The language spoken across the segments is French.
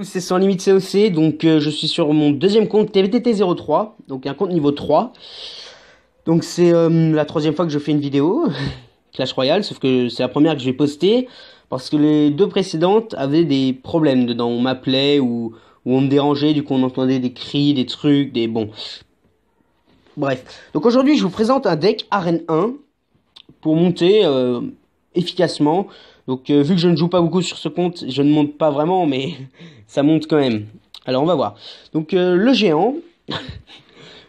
c'est Sans Limite COC, donc je suis sur mon deuxième compte TVTT03, donc un compte niveau 3. Donc c'est la troisième fois que je fais une vidéo, Clash Royale, sauf que c'est la première que je vais poster, parce que les deux précédentes avaient des problèmes dedans, on m'appelait ou on me dérangeait, du coup on entendait des cris, des trucs, des... bon... Bref, donc aujourd'hui je vous présente un deck Arène 1, pour monter efficacement. Donc vu que je ne joue pas beaucoup sur ce compte, je ne monte pas vraiment, mais ça monte quand même. Alors on va voir. Donc le géant,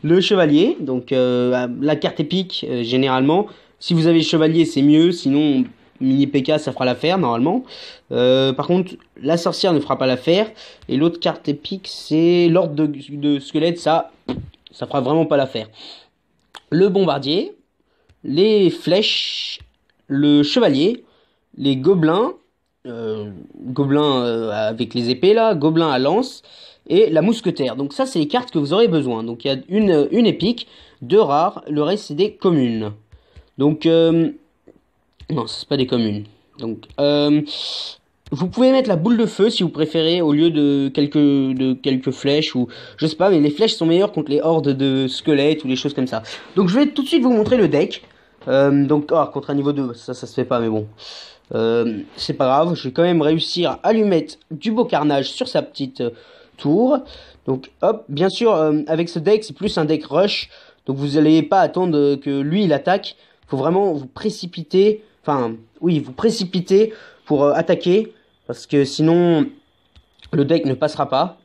le chevalier, donc la carte épique généralement. Si vous avez chevalier c'est mieux, sinon mini PK ça fera l'affaire normalement. Par contre la sorcière ne fera pas l'affaire. Et l'autre carte épique c'est l'ordre de squelette, ça fera vraiment pas l'affaire. Le bombardier, les flèches, le chevalier, les gobelins, avec les épées là, gobelins à lance, et la mousquetaire. Donc ça c'est les cartes que vous aurez besoin. Donc il y a une épique, deux rares, le reste c'est des communes. Donc non, c'est pas des communes. Donc vous pouvez mettre la boule de feu si vous préférez au lieu de quelques flèches ou je sais pas, mais les flèches sont meilleures contre les hordes de squelettes ou les choses comme ça. Donc je vais tout de suite vous montrer le deck. Donc contre un niveau 2, ça se fait pas, mais bon. C'est pas grave, je vais quand même réussir à lui mettre du beau carnage sur sa petite tour. Donc hop, bien sûr, avec ce deck, c'est plus un deck rush. Donc vous n'allez pas attendre que lui il attaque. Faut vraiment vous précipiter. Enfin, oui, vous précipiter pour attaquer. Parce que sinon, le deck ne passera pas.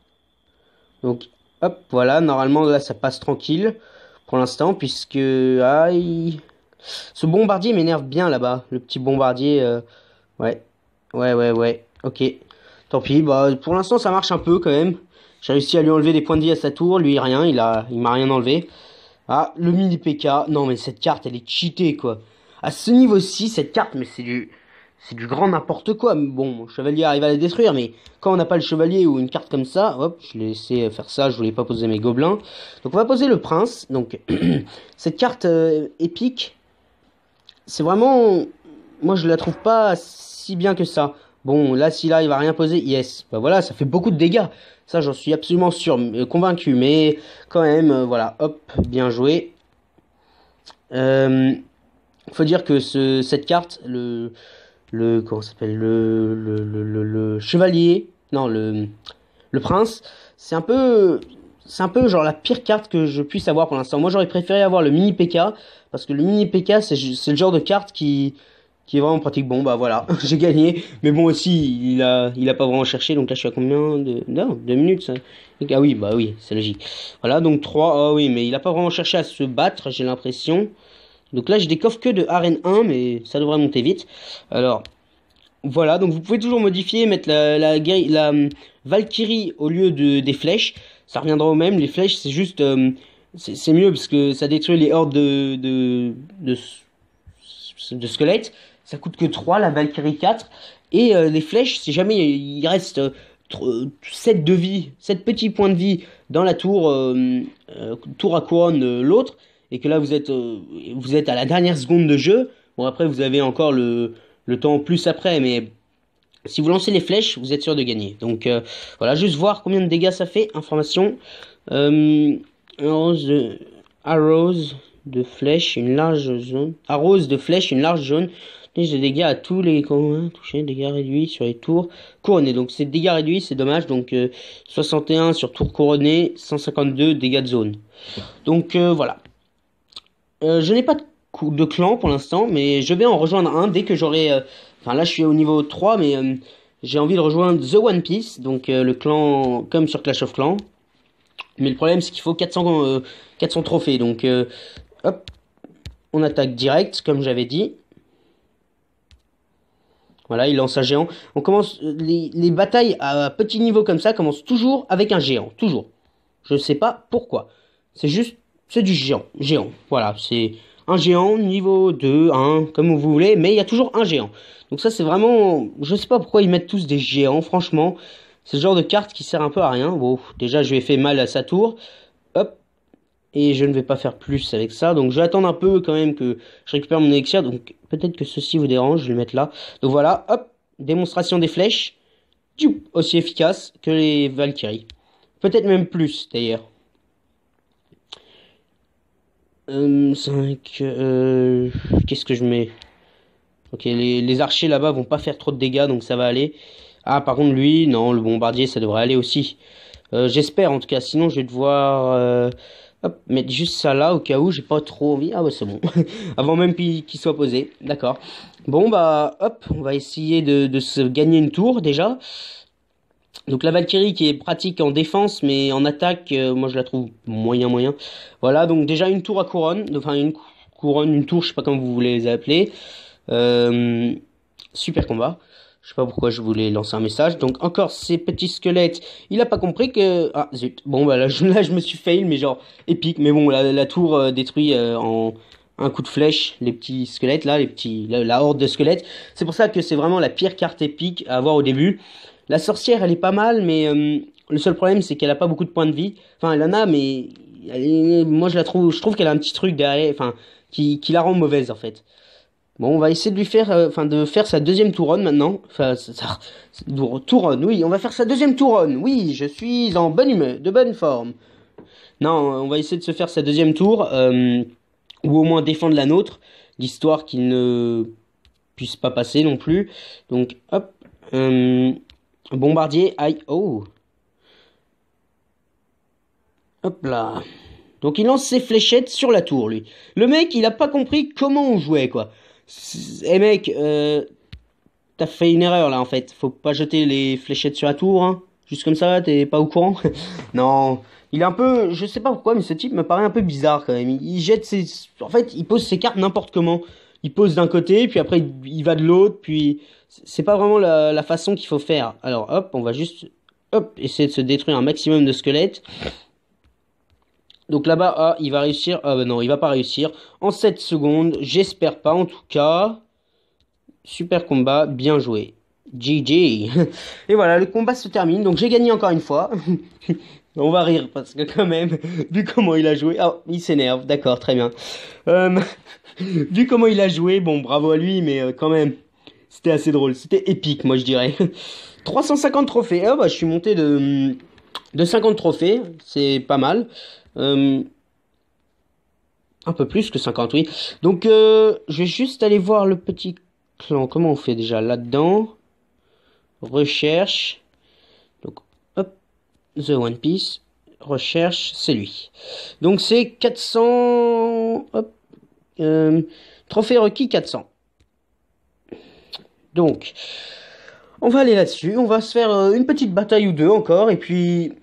Donc hop, voilà, normalement là ça passe tranquille. Pour l'instant, puisque... aïe... Ce bombardier m'énerve bien là-bas. Le petit bombardier. Ouais. Ok. Tant pis. Bah, pour l'instant, ça marche un peu quand même. J'ai réussi à lui enlever des points de vie à sa tour. Lui, rien. Il m'a rien enlevé. Ah, le mini PK. Non, mais cette carte, elle est cheatée, quoi. À ce niveau-ci, cette carte, mais c'est du grand n'importe quoi. Bon, mon chevalier arrive à la détruire, mais quand on n'a pas le chevalier ou une carte comme ça, hop, je l'ai laissé faire ça. Je voulais pas poser mes gobelins. Donc, on va poser le prince. Donc, cette carte épique. C'est vraiment... Moi, je la trouve pas si bien que ça. Bon, là, si là, il va rien poser, yes. Bah voilà, ça fait beaucoup de dégâts. Ça, j'en suis absolument sûr, convaincu. Mais quand même, voilà, hop, bien joué. Faut dire que cette carte, comment ça s'appelle, le chevalier, non, le prince, c'est un peu genre la pire carte que je puisse avoir pour l'instant. Moi j'aurais préféré avoir le mini PK, parce que le mini PK c'est le genre de carte qui est vraiment pratique. Bon bah voilà, j'ai gagné, mais bon aussi il a pas vraiment cherché, donc là je suis à combien de... Non, 2 minutes ça. Ah oui, bah oui, c'est logique. Voilà, donc 3, ah oui, mais il a pas vraiment cherché à se battre, j'ai l'impression. Donc là je décoffre que de arène 1, mais ça devrait monter vite. Alors... Voilà, donc vous pouvez toujours modifier, mettre la Valkyrie au lieu des flèches. Ça reviendra au même. Les flèches, c'est juste... c'est mieux parce que ça détruit les hordes de squelettes. Ça coûte que 3, la Valkyrie 4. Et les flèches, si jamais il reste 7 de vie, 7 petits points de vie dans la tour, tour à couronne l'autre, et que là vous êtes à la dernière seconde de jeu. Bon, après vous avez encore le temps plus après, mais si vous lancez les flèches, vous êtes sûr de gagner. Donc voilà, juste voir combien de dégâts ça fait. Information. Arrows de flèche, une large zone. Arrows de flèche, une large zone. De dégâts à tous les communs touchés, dégâts réduits sur les tours couronnés. Donc c'est dégâts réduits, c'est dommage. Donc 61 sur tour couronné, 152 dégâts de zone. Donc voilà. Je n'ai pas de clan pour l'instant, mais je vais en rejoindre un dès que j'aurai... Enfin là je suis au niveau 3, mais j'ai envie de rejoindre The One Piece, donc le clan comme sur Clash of Clans. Mais le problème c'est qu'il faut 400 trophées, donc hop, on attaque direct comme j'avais dit. Voilà, il lance un géant. On commence les batailles à petit niveau comme ça commencent toujours avec un géant, toujours. Je sais pas pourquoi. C'est juste, c'est du géant. Voilà, c'est un géant niveau 2, 1, comme vous voulez, mais il y a toujours un géant. Donc ça c'est vraiment, je sais pas pourquoi ils mettent tous des géants, franchement. C'est le genre de carte qui sert un peu à rien. Bon, déjà je lui ai fait mal à sa tour. Hop. Et je ne vais pas faire plus avec ça. Donc je vais attendre un peu quand même que je récupère mon élixir. Donc peut-être que ceci vous dérange, je vais le mettre là. Donc voilà, hop, démonstration des flèches. aussi efficace que les Valkyries. Peut-être même plus, d'ailleurs. 5... qu'est-ce que je mets? Ok, les archers là-bas vont pas faire trop de dégâts, donc ça va aller. Ah, par contre, lui, non, le bombardier, ça devrait aller aussi. J'espère, en tout cas. Sinon, je vais devoir hop, mettre juste ça là, au cas où j'ai pas trop envie. Ah, bah, c'est bon. Avant même qu'il soit posé. D'accord. Bon, bah, hop, on va essayer de se gagner une tour, déjà. Donc, la Valkyrie qui est pratique en défense, mais en attaque, moi, je la trouve moyen. Voilà, donc déjà une tour à couronne. Enfin, une couronne, une tour, je sais pas comment vous voulez les appeler. Euh, super combat. Je sais pas pourquoi je voulais lancer un message. Donc encore ces petits squelettes. Il a pas compris que... Ah zut. Bon bah là je me suis fail mais genre épique. Mais bon la tour détruit en un coup de flèche les petits squelettes là. La horde de squelettes. C'est pour ça que c'est vraiment la pire carte épique à avoir au début. La sorcière elle est pas mal mais le seul problème c'est qu'elle a pas beaucoup de points de vie. Enfin elle en a mais moi je trouve qu'elle a un petit truc derrière. Enfin qui la rend mauvaise en fait. Bon, on va essayer de lui faire, de faire sa deuxième touronne maintenant. Enfin, touronne, oui, on va faire sa deuxième touronne. Oui, je suis en bonne humeur, de bonne forme. Non, on va essayer de se faire sa deuxième tour, ou au moins défendre la nôtre, d'histoire qu'il ne puisse pas passer non plus. Donc, hop, bombardier, aïe, oh, hop là. Donc il lance ses fléchettes sur la tour, lui. Le mec, il a pas compris comment on jouait, quoi. Eh mec, t'as fait une erreur là en fait. Faut pas jeter les fléchettes sur la tour, hein. Juste comme ça, t'es pas au courant? Non, il est un peu, je sais pas pourquoi, mais ce type me paraît un peu bizarre quand même. Il jette ses, en fait, il pose ses cartes n'importe comment. Il pose d'un côté, puis après il va de l'autre, puis c'est pas vraiment la façon qu'il faut faire. Alors hop, on va juste, hop, essayer de se détruire un maximum de squelettes. Donc là-bas, ah, il va réussir. Ah bah non, il va pas réussir. En 7 secondes, j'espère pas en tout cas. Super combat, bien joué. GG. Et voilà, le combat se termine. Donc j'ai gagné encore une fois. On va rire parce que quand même, vu comment il a joué. Ah, il s'énerve, d'accord, très bien. Euh, vu comment il a joué, bon, bravo à lui, mais quand même, c'était assez drôle. C'était épique, moi je dirais. 350 trophées. Ah bah, je suis monté de 50 trophées. C'est pas mal. Un peu plus que 50, oui. Donc, je vais juste aller voir le petit clan. Comment on fait déjà là-dedans? Recherche. Donc, hop. The One Piece. Recherche, c'est lui. Donc, c'est 400... Hop. Trophée requis 400. Donc, on va aller là-dessus. On va se faire une petite bataille ou deux encore. Et puis,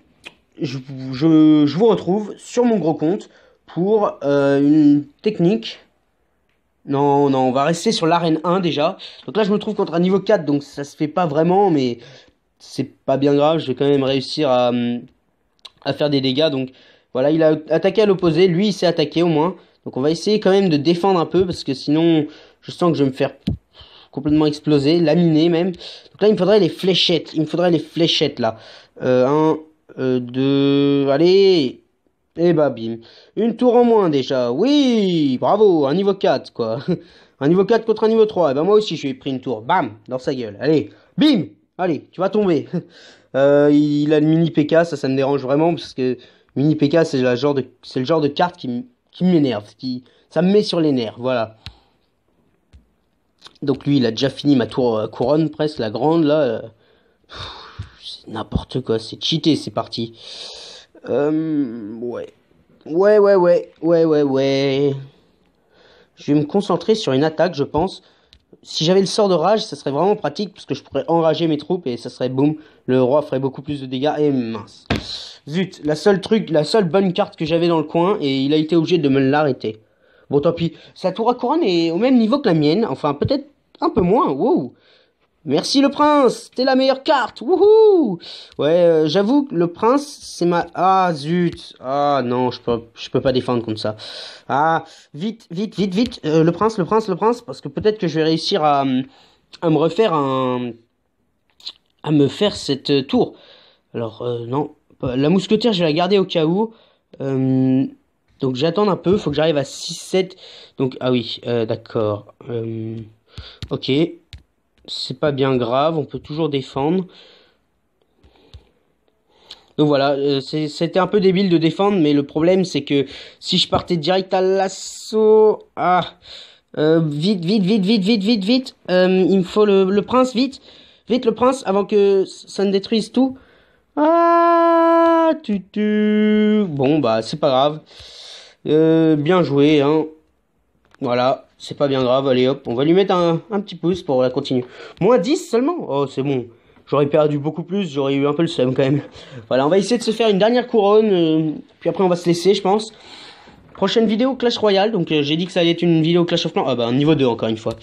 je vous retrouve sur mon gros compte pour une technique. Non, on va rester sur l'arène 1 déjà. Donc là, je me trouve contre un niveau 4, donc ça se fait pas vraiment, mais c'est pas bien grave. Je vais quand même réussir à faire des dégâts. Donc voilà, il a attaqué à l'opposé. Lui, il s'est attaqué au moins. Donc on va essayer quand même de défendre un peu, parce que sinon, je sens que je vais me faire complètement exploser, laminer même. Donc là, il me faudrait les fléchettes. Il me faudrait les fléchettes là. 1, 2, allez. Et bah bim. Une tour en moins déjà. Oui, bravo, un niveau 4 quoi. Un niveau 4 contre un niveau 3. Et bah moi aussi je lui ai pris une tour. Bam, dans sa gueule. Allez, bim. Allez, tu vas tomber. Il a le mini PK, ça me dérange vraiment parce que mini PK c'est le genre de carte qui m'énerve, ça me met sur les nerfs, voilà. Donc lui il a déjà fini ma tour couronne presque, la grande là. C'est n'importe quoi, c'est cheaté, c'est parti. Ouais. Ouais. Je vais me concentrer sur une attaque, je pense. Si j'avais le sort de rage, ça serait vraiment pratique, parce que je pourrais enrager mes troupes, et ça serait boum. Le roi ferait beaucoup plus de dégâts, et mince. Zut, la seule bonne carte que j'avais dans le coin, et il a été obligé de me l'arrêter. Bon, tant pis. Sa tour à couronne est au même niveau que la mienne, enfin, peut-être un peu moins, wow. Merci le prince, t'es la meilleure carte, wouhou! Ouais, j'avoue que le prince, c'est ma... Ah, zut! Ah, non, je peux pas défendre contre ça. Ah, vite, le prince, parce que peut-être que je vais réussir à me refaire à me faire cette tour. Alors, non, la mousquetaire, je vais la garder au cas où. Donc, j'attends un peu, faut que j'arrive à 6-7. Donc, ah oui, d'accord. Ok. C'est pas bien grave, on peut toujours défendre. Donc voilà, c'était un peu débile de défendre, mais le problème c'est que si je partais direct à l'assaut... vite, vite, vite, vite, vite, vite, vite. Il me faut le prince, vite. Vite le prince, avant que ça ne détruise tout. Ah, Bon, bah, c'est pas grave. Bien joué, hein. Voilà, c'est pas bien grave. Allez, hop, on va lui mettre un petit pouce pour la continuer. Moins 10 seulement? Oh, c'est bon. J'aurais perdu beaucoup plus, j'aurais eu un peu le seum quand même. Voilà, on va essayer de se faire une dernière couronne. Puis après, on va se laisser, je pense. Prochaine vidéo Clash Royale, donc j'ai dit que ça allait être une vidéo Clash of Clans, ah bah niveau 2 encore une fois,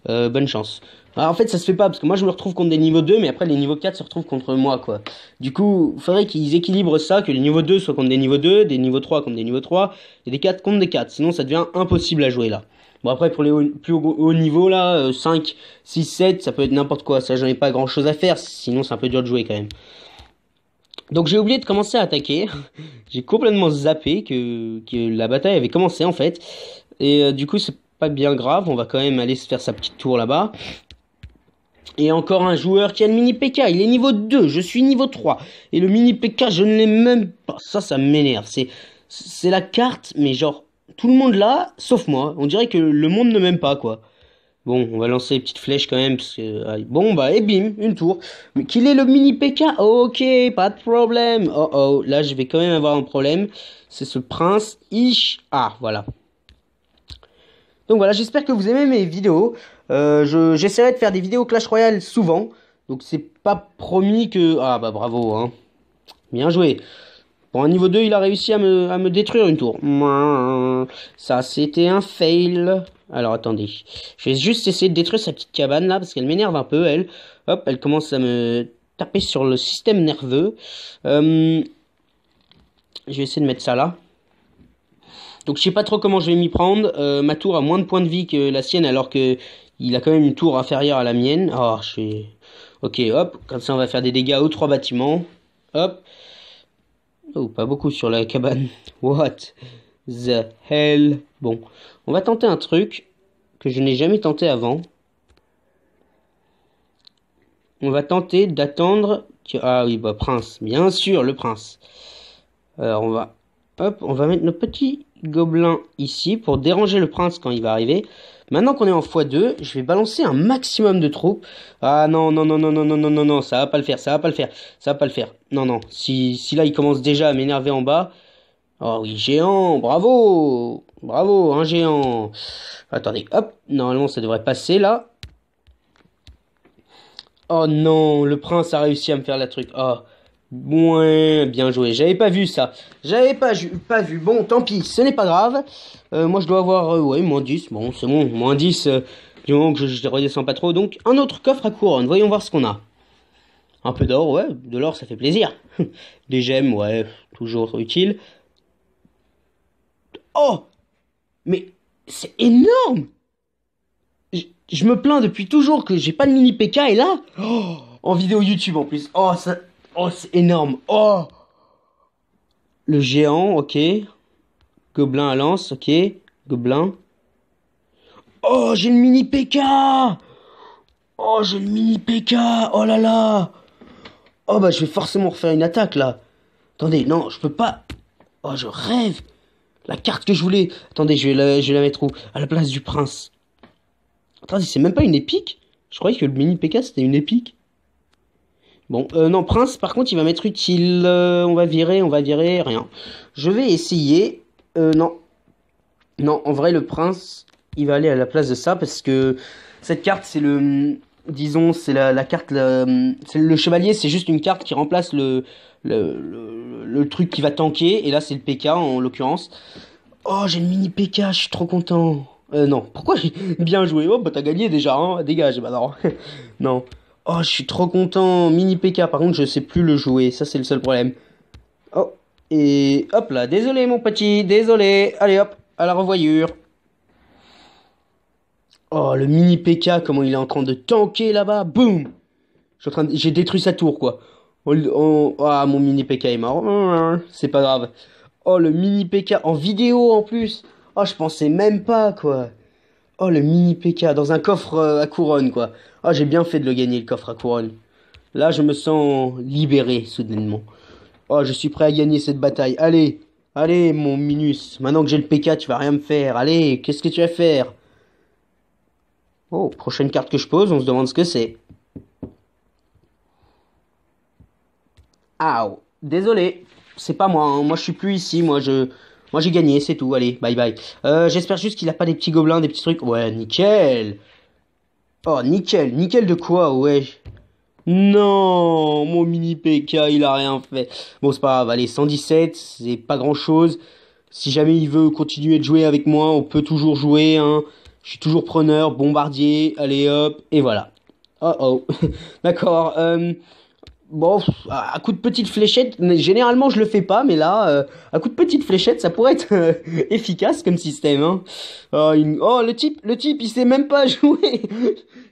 bonne chance. Alors, en fait ça se fait pas, parce que moi je me retrouve contre des niveaux 2, mais après les niveaux 4 se retrouvent contre moi quoi. Du coup, il faudrait qu'ils équilibrent ça, que les niveaux 2 soient contre des niveaux 2, des niveaux 3 contre des niveaux 3, et des 4 contre des 4, sinon ça devient impossible à jouer là. Bon après pour les plus hauts niveaux là, 5, 6, 7, ça peut être n'importe quoi, ça j'en ai pas grand chose à faire, sinon c'est un peu dur de jouer quand même. Donc j'ai oublié de commencer à attaquer. J'ai complètement zappé que la bataille avait commencé en fait. Et du coup c'est pas bien grave, on va quand même aller se faire sa petite tour là-bas. Et encore un joueur qui a le mini PK, il est niveau 2, je suis niveau 3. Et le mini PK je ne l'ai même pas, ça m'énerve. C'est la carte, mais genre tout le monde là, sauf moi. On dirait que le monde ne m'aime pas quoi. Bon, on va lancer les petites flèches quand même, parce que... Bon, bah, et bim, une tour. Mais qu'il est le mini PK, ok, pas de problème. Oh, oh, là, je vais quand même avoir un problème. C'est ce prince Ish. Voilà. Donc voilà, j'espère que vous aimez mes vidéos. J'essaierai de faire des vidéos Clash Royale souvent. Donc c'est pas promis que... Ah, bah, bravo, hein. Bien joué. Pour un niveau 2, il a réussi à me détruire une tour. Ça, c'était un fail. Alors, attendez. Je vais juste essayer de détruire sa petite cabane, là, parce qu'elle m'énerve un peu, elle. Hop, elle commence à me taper sur le système nerveux. Je vais essayer de mettre ça là. Donc, je sais pas trop comment je vais m'y prendre. Ma tour a moins de points de vie que la sienne, alors que il a quand même une tour inférieure à la mienne. Oh, je vais... Ok, hop. Comme ça, on va faire des dégâts aux 3 bâtiments. Hop. Oh, pas beaucoup sur la cabane. What the hell? Bon, on va tenter un truc que je n'ai jamais tenté avant. On va tenter d'attendre que... Ah oui, bah prince, bien sûr, le prince. Alors on va... Hop, on va mettre nos petits gobelins ici pour déranger le prince quand il va arriver. Maintenant qu'on est en x2, je vais balancer un maximum de troupes. Ah non, non, non, non, non, non, non, non, non, ça va pas le faire, ça va pas le faire, ça va pas le faire. Non, non, si là il commence déjà à m'énerver en bas. Oh oui, géant, bravo, bravo, un géant. Attendez, hop, normalement ça devrait passer là. Oh non, le prince a réussi à me faire la truc. Oh, bien joué. J'avais pas vu ça. J'avais pas vu. Bon, tant pis, ce n'est pas grave. Moi, je dois avoir, ouais, moins 10. Bon, c'est bon, moins 10, du moment que je redescends pas trop. Donc, un autre coffre à couronne. Voyons voir ce qu'on a. Un peu d'or, ouais. De l'or, ça fait plaisir. Des gemmes, ouais, toujours utile. Oh! Mais, c'est énorme! Je me plains depuis toujours que j'ai pas de mini PK et là, oh, en vidéo YouTube en plus. Oh, ça, oh, c'est énorme. Oh, le géant, ok. Gobelin à lance, ok. Gobelin. Oh, j'ai le mini PK. Oh, j'ai le mini PK. Oh là là. Oh, bah, je vais forcément refaire une attaque là. Attendez, non, je peux pas. Oh, je rêve. La carte que je voulais. Attendez, je vais la mettre où? À la place du prince. Attendez, c'est même pas une épique? Je croyais que le mini PK c'était une épique. Bon, non, prince, par contre, il va m'être utile. On va virer, rien. Je vais essayer. Non. Non, en vrai, le prince, il va aller à la place de ça parce que cette carte, c'est le... Disons, c'est la carte... c'est le chevalier, c'est juste une carte qui remplace le truc qui va tanker. Et là, c'est le PK, en l'occurrence. Oh, j'ai le mini PK, je suis trop content. Non, pourquoi j'ai bien joué? Oh, bah t'as gagné déjà, hein, dégage, bah non. Non. Oh, je suis trop content, mini PK, par contre je sais plus le jouer, ça c'est le seul problème. Oh, et hop là, désolé mon petit, désolé. Allez hop, à la revoyure. Oh, le mini PK, comment il est en train de tanker là-bas, boum. J'ai détruit sa tour quoi. Ah, mon mini PK est mort, c'est pas grave. Oh, le mini PK en vidéo en plus. Oh, je pensais même pas, quoi. Oh, le mini PK dans un coffre à couronne, quoi. Oh, j'ai bien fait de le gagner, le coffre à couronne. Là, je me sens libéré, soudainement. Oh, je suis prêt à gagner cette bataille. Allez, allez, mon Minus. Maintenant que j'ai le PK, tu vas rien me faire. Allez, qu'est-ce que tu vas faire? Oh, prochaine carte que je pose, on se demande ce que c'est. Ah, désolé, c'est pas moi, hein. Moi, je suis plus ici. Moi, j'ai gagné, c'est tout. Allez, bye bye. J'espère juste qu'il a pas des petits gobelins, des petits trucs. Ouais, nickel. Oh, nickel, nickel de quoi, ouais. Non, mon mini PK, il a rien fait. Bon, c'est pas grave, allez, 117, c'est pas grand-chose. Si jamais il veut continuer de jouer avec moi, on peut toujours jouer, hein. Je suis toujours preneur, bombardier, allez hop, et voilà. Oh oh, d'accord. Bon, à coup de petite fléchette, généralement je le fais pas, mais là, à coup de petite fléchette, ça pourrait être efficace comme système, hein. Oh, oh, le type, il sait même pas jouer.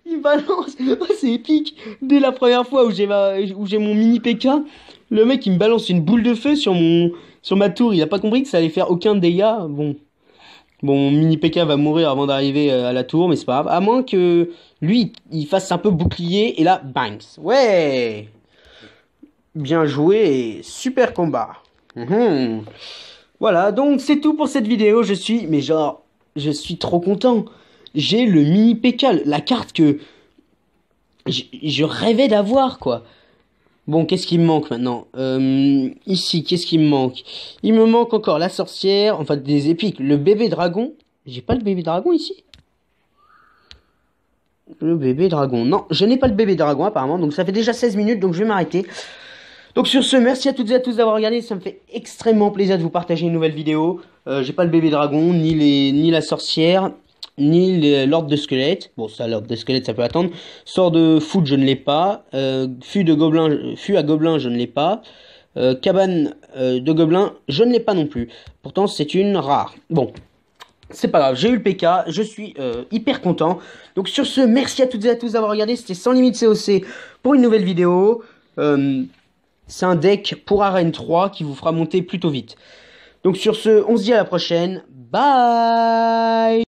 Il balance. Oh, c'est épique. Dès la première fois où j'ai mon mini PK, le mec il me balance une boule de feu sur ma tour. Il a pas compris que ça allait faire aucun dégât. Bon, mon mini PK va mourir avant d'arriver à la tour, mais c'est pas grave. À moins que lui, il fasse un peu bouclier et là, bangs. Ouais. Bien joué, super combat. Mhm. Voilà, donc c'est tout pour cette vidéo. Je suis trop content. J'ai le mini PK, la carte que je rêvais d'avoir, quoi. Bon, qu'est-ce qui me manque maintenant? Ici, qu'est-ce qui me manque? Il me manque encore la sorcière, enfin des épiques, le bébé dragon. J'ai pas le bébé dragon ici? Le bébé dragon. Non, je n'ai pas le bébé dragon apparemment, donc ça fait déjà 16 minutes, donc je vais m'arrêter. Donc sur ce, merci à toutes et à tous d'avoir regardé, ça me fait extrêmement plaisir de vous partager une nouvelle vidéo. J'ai pas le bébé dragon, ni la sorcière, ni l'ordre de squelette. Bon, ça, l'ordre de squelette, ça peut attendre. Sort de foot, je ne l'ai pas. Fût à gobelin, je ne l'ai pas. Cabane de gobelin, je ne l'ai pas non plus. Pourtant, c'est une rare. Bon, c'est pas grave, j'ai eu le PK, je suis hyper content. Donc sur ce, merci à toutes et à tous d'avoir regardé. C'était Sans Limite COC pour une nouvelle vidéo. C'est un deck pour Arène 3 qui vous fera monter plutôt vite. Donc sur ce, on se dit à la prochaine. Bye!